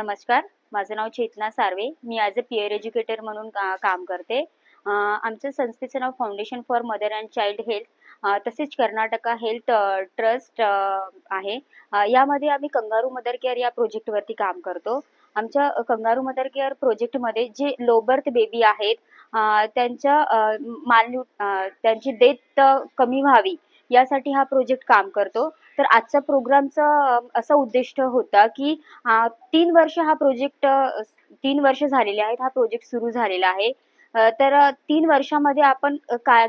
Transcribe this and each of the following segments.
नमस्कार. माझं नाव चेतना सार्वे. मी ॲज अ पीअर एज्युकेटर म्हणून काम करते. आमच्या संस्थेचं नाव foundation for mother and child health तसेच कर्नाटका हेल्थ ट्रस्ट आहे. यामध्ये आम्ही कंगारू मदर केअर या प्रोजेक्टवरती काम करतो. आमच्या कंगारू मदर केअर प्रोजेक्टमध्ये जे लो बर्थ बेबी आहेत, त्यांच्या त्यांची डेथ कमी व्हावी यासाठी हा प्रोजेक्ट काम करतो. तर आजचा प्रोग्रामचा असा उद्दिष्ट होता की 3 वर्ष हा प्रोजेक्ट 3 वर्ष झालेले आहेत. हा प्रोजेक्ट सुरू झालेला आहे. तर 3 वर्षामध्ये आपण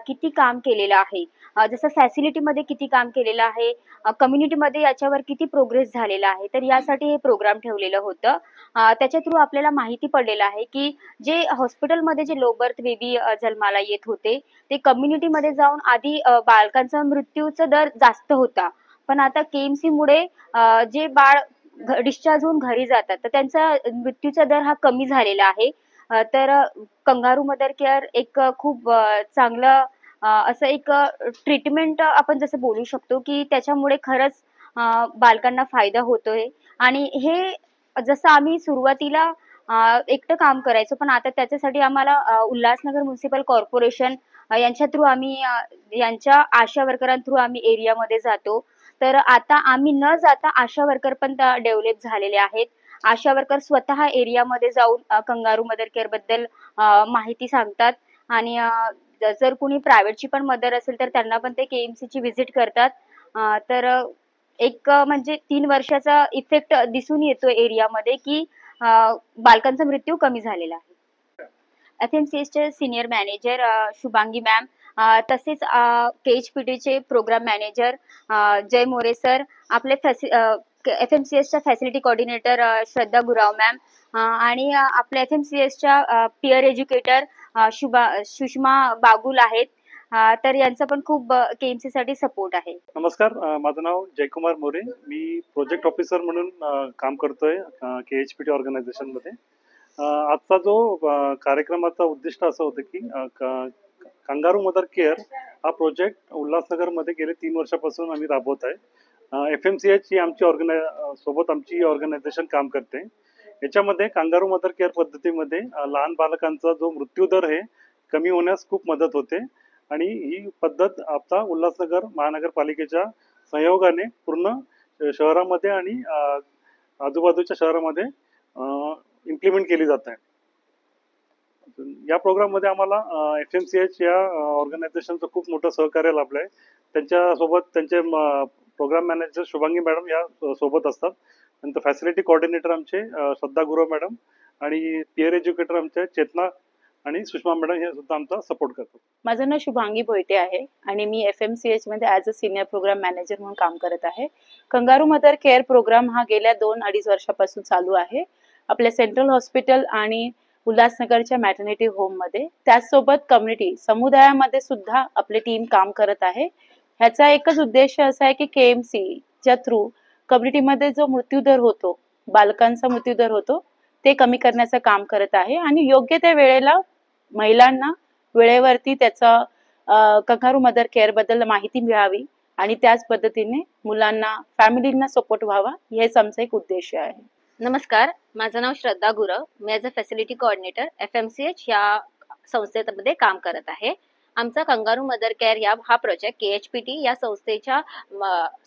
किती काम केलेलं आहे, जसं फॅसिलिटीमध्ये किती काम केलेलं आहे, कम्युनिटीमध्ये याच्यावर किती प्रोग्रेस झालेला आहे. तर यासाठी हे प्रोग्राम ठेवलेलं होतं. त्याच्या थ्रू आपल्याला माहिती पडलेलं आहे की जे हॉस्पिटलमध्ये जे लो बर्थ बेबी जन्माला येत होते, ते कम्युनिटीमध्ये जाऊन आधी बालकांचा मृत्यूचा दर जास्त होता. पण आता केएमसीमुळे जे बाळ डिस्चार्ज होऊन घरी जातात, तर त्यांचा मृत्यूचा दर हा कमी झालेला आहे. तर कंगारू मदर केअर एक खूप चांगलं असं एक ट्रीटमेंट आपण जसं बोलू शकतो, की त्याच्यामुळे खरंच बालकांना फायदा होतोय. आणि हे जसं आम्ही सुरुवातीला एकटं काम करायचो, पण आता त्याच्यासाठी आम्हाला उल्हासनगर म्युनिसिपल कॉर्पोरेशन यांच्या थ्रू आम्ही यांच्या आशा वर्करां थ्रू आम्ही एरियामध्ये जातो. तर आता आम्ही न जाता आशा वर्कर पण डेव्हलप झालेले आहेत. आशा वर्कर स्वतः एरियामध्ये जाऊन कंगारू मदर केअर बद्दल माहिती सांगतात. आणि जर कुणी प्रायव्हेटची पण मदर असेल तर त्यांना पण ते केएमसीची व्हिजिट करतात. तर एक म्हणजे 3 वर्षाचा इफेक्ट दिसून येतो एरियामध्ये की बालकांचा मृत्यू कमी झालेला आहे. एफ-एम-सी-एसचे सीनियर मॅनेजर शुभांगी मॅम, तसेच के-एच-पी-टीचे प्रोग्राम मॅनेजर जय मोरे सर, आपले एफ-एम-सी-एसच्या फॅसिलिटी कोऑर्डिनेटर श्रद्धा गुराव मॅम, आणि आपल्या एफ-एम-सी-एसच्या पीअर एज्युकेटर सुषमा बागुल आहेत. तर यांचा पण खूप केएमसीसाठी सपोर्ट आहे. नमस्कार, माझं नाव जयकुमार मोरे. मी प्रोजेक्ट ऑफिसर म्हणून काम करतोय के-एच-पी-टी ऑर्गनायझेशनमध्ये. आजचा जो कार्यक्रमाचा उद्दिष्ट असं होतं की कंगारू मदर केअर हा प्रोजेक्ट उल्हासनगरमध्ये गेले 3 वर्षापासून आम्ही राबवत आहे. एफ-एम-सी-एच ही आमची सोबत आमची ऑर्गनायझेशन काम करते. याच्यामध्ये कंगारू मदर केअर पद्धतीमध्ये लहान बालकांचा जो मृत्यूदर आहे कमी होण्यास खूप मदत होते. आणि ही पद्धत आता उल्हासनगर महानगरपालिकेच्या सहयोगाने पूर्ण शहरामध्ये आणि आजूबाजूच्या शहरामध्ये इम्प्लिमेंट केली जात आहे. या प्रोग्राममध्ये आम्हाला एफ-एम-सी-एच या ऑर्गनायझेशनचं खूप मोठं सहकार्य लाभलं आहे. त्यांच्यासोबत त्यांचे प्रोग्राम मॅनेजर शुभांगी मॅडम या सोबत असतात. नंतर फॅसिलिटी कोऑर्डिनेटर आमचे श्रद्धा गुरव मॅडम, आणि पीअर एज्युकेटर आमचे चेतना आणि सुषमा मॅडम हे सुद्धा आमचा सपोर्ट करतात. माझं नाव शुभांगी भोईटे आहे आणि मी एफ-एम-सी-एच मध्ये as a senior programme manager म्हणून काम करत आहे. कंगारू मदर केअर प्रोग्राम हा गेल्या 2-2.5 वर्षापासून चालू आहे आपल्या सेंट्रल हॉस्पिटल आणि उल्हासनगरच्या मॅटर्निटी होममध्ये. त्याचसोबत कम्युनिटी समुदायामध्ये सुद्धा आपली टीम काम करत आहे. ह्याचा एकच उद्देश असा आहे की केएमसीच्या थ्रू कम्युनिटीमध्ये जो मृत्यूदर होतो, बालकांचा मृत्यूदर होतो, ते कमी करण्याचं काम करत आहे. आणि योग्य त्या वेळेला महिलांना वेळेवरती त्याचा कंगारू मदर केअर बद्दल माहिती मिळावी आणि त्याच पद्धतीने मुलांना, फॅमिलींना सपोर्ट व्हावा, हेच आमचा एक उद्देश आहे. नमस्कार, माझं नाव श्रद्धा गुरव. मी as a facility coordinator FMCH या संस्थेमध्ये काम करत आहे. आमचा कंगारू मदर केअर हा प्रोजेक्ट के-एच-पी-टी या संस्थेच्या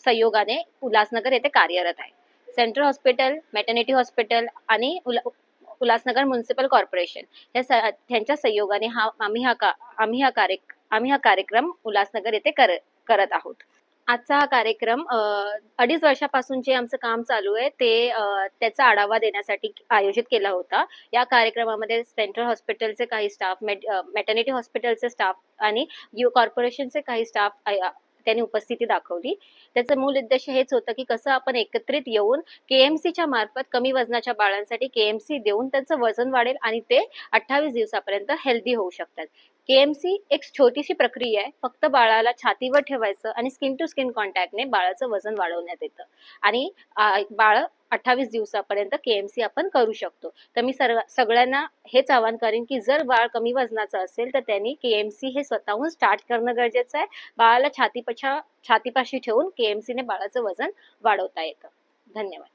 सहयोगाने उल्हासनगर येथे कार्यरत आहे. सेंट्रल हॉस्पिटल, मॅटर्निटी हॉस्पिटल आणि उल्हासनगर म्युनिसिपल कॉर्पोरेशन यांच्या सहयोगाने आम्ही हा कार्यक्रम उल्हासनगर येथे करत आहोत. आजचा हा कार्यक्रम 2.5 वर्षापासून जे आमचं काम चालू आहे त्याचा आढावा देण्यासाठी आयोजित केला होता. या कार्यक्रमामध्ये सेंट्रल हॉस्पिटलचे काही स्टाफ, मॅटर्निटी हॉस्पिटलचे स्टाफ आणि कॉर्पोरेशनचे काही स्टाफ त्यांनी उपस्थिती दाखवली. त्याचं मूल उद्देश हेच होतं की कसं आपण एकत्रित येऊन केएमसीच्या मार्फत कमी वजनाच्या बाळांसाठी केएमसी देऊन त्यांचं वजन वाढेल आणि ते 28 दिवसापर्यंत हेल्दी होऊ शकतात. केएमसी एक छोटीशी प्रक्रिया आहे. फक्त बाळाला छातीवर ठेवायचं आणि स्किन टू स्किन कॉन्टॅक्टने बाळाचं वजन वाढवण्यात येतं आणि बाळ 28 दिवसापर्यंत केएमसी आपण करू शकतो. तर मी सगळ्यांना हेच आवाहन करेन की जर बाळ कमी वजनाचं असेल तर त्यांनी केएमसी हे स्वतःहून स्टार्ट करणं गरजेचं आहे. बाळाला छातीपाशी ठेवून केएमसीने बाळाचं वजन वाढवता येतं. धन्यवाद.